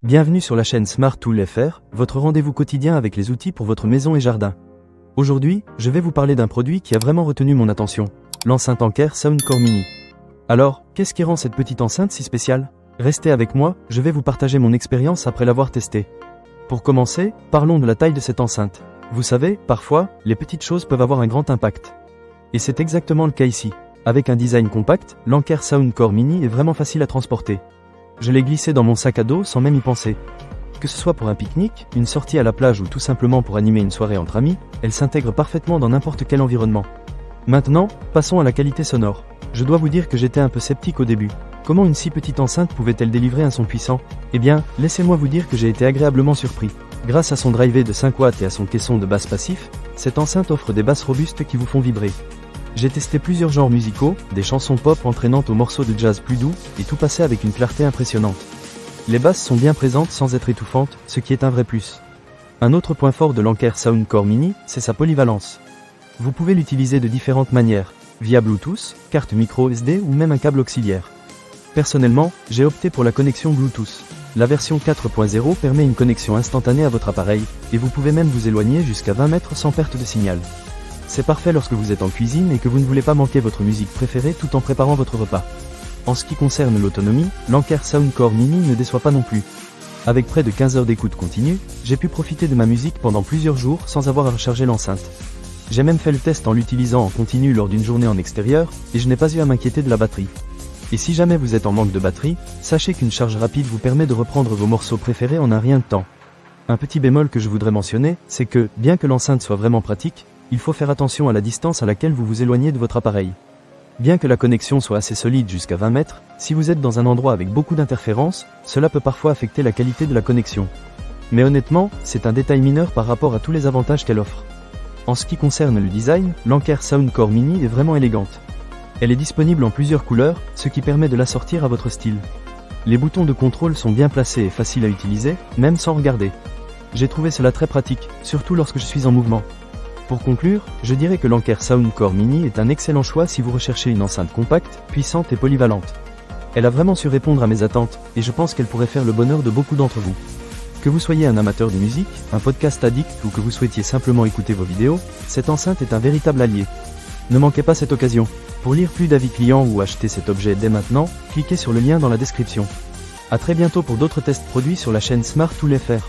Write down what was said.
Bienvenue sur la chaîne Smart Tool FR, votre rendez-vous quotidien avec les outils pour votre maison et jardin. Aujourd'hui, je vais vous parler d'un produit qui a vraiment retenu mon attention, l'enceinte Anker Soundcore Mini. Alors, qu'est-ce qui rend cette petite enceinte si spéciale? Restez avec moi, je vais vous partager mon expérience après l'avoir testée. Pour commencer, parlons de la taille de cette enceinte. Vous savez, parfois, les petites choses peuvent avoir un grand impact. Et c'est exactement le cas ici. Avec un design compact, l'Anker Soundcore Mini est vraiment facile à transporter. Je l'ai glissé dans mon sac à dos sans même y penser. Que ce soit pour un pique-nique, une sortie à la plage ou tout simplement pour animer une soirée entre amis, elle s'intègre parfaitement dans n'importe quel environnement. Maintenant, passons à la qualité sonore. Je dois vous dire que j'étais un peu sceptique au début. Comment une si petite enceinte pouvait-elle délivrer un son puissant? Eh bien, laissez-moi vous dire que j'ai été agréablement surpris. Grâce à son driver de 5 watts et à son caisson de basse passif, cette enceinte offre des basses robustes qui vous font vibrer. J'ai testé plusieurs genres musicaux, des chansons pop entraînantes aux morceaux de jazz plus doux, et tout passait avec une clarté impressionnante. Les basses sont bien présentes sans être étouffantes, ce qui est un vrai plus. Un autre point fort de l'Anker Soundcore Mini, c'est sa polyvalence. Vous pouvez l'utiliser de différentes manières, via Bluetooth, carte micro SD ou même un câble auxiliaire. Personnellement, j'ai opté pour la connexion Bluetooth. La version 4.0 permet une connexion instantanée à votre appareil, et vous pouvez même vous éloigner jusqu'à 20 mètres sans perte de signal. C'est parfait lorsque vous êtes en cuisine et que vous ne voulez pas manquer votre musique préférée tout en préparant votre repas. En ce qui concerne l'autonomie, l'Anker Soundcore Mini ne déçoit pas non plus. Avec près de 15 heures d'écoute continue, j'ai pu profiter de ma musique pendant plusieurs jours sans avoir à recharger l'enceinte. J'ai même fait le test en l'utilisant en continu lors d'une journée en extérieur, et je n'ai pas eu à m'inquiéter de la batterie. Et si jamais vous êtes en manque de batterie, sachez qu'une charge rapide vous permet de reprendre vos morceaux préférés en un rien de temps. Un petit bémol que je voudrais mentionner, c'est que, bien que l'enceinte soit vraiment pratique, il faut faire attention à la distance à laquelle vous vous éloignez de votre appareil. Bien que la connexion soit assez solide jusqu'à 20 mètres, si vous êtes dans un endroit avec beaucoup d'interférences, cela peut parfois affecter la qualité de la connexion. Mais honnêtement, c'est un détail mineur par rapport à tous les avantages qu'elle offre. En ce qui concerne le design, l'Anker Soundcore Mini est vraiment élégante. Elle est disponible en plusieurs couleurs, ce qui permet de l'assortir à votre style. Les boutons de contrôle sont bien placés et faciles à utiliser, même sans regarder. J'ai trouvé cela très pratique, surtout lorsque je suis en mouvement. Pour conclure, je dirais que l'Anker Soundcore Mini est un excellent choix si vous recherchez une enceinte compacte, puissante et polyvalente. Elle a vraiment su répondre à mes attentes, et je pense qu'elle pourrait faire le bonheur de beaucoup d'entre vous. Que vous soyez un amateur de musique, un podcast addict ou que vous souhaitiez simplement écouter vos vidéos, cette enceinte est un véritable allié. Ne manquez pas cette occasion. Pour lire plus d'avis clients ou acheter cet objet dès maintenant, cliquez sur le lien dans la description. A très bientôt pour d'autres tests produits sur la chaîne Smart Tool FR.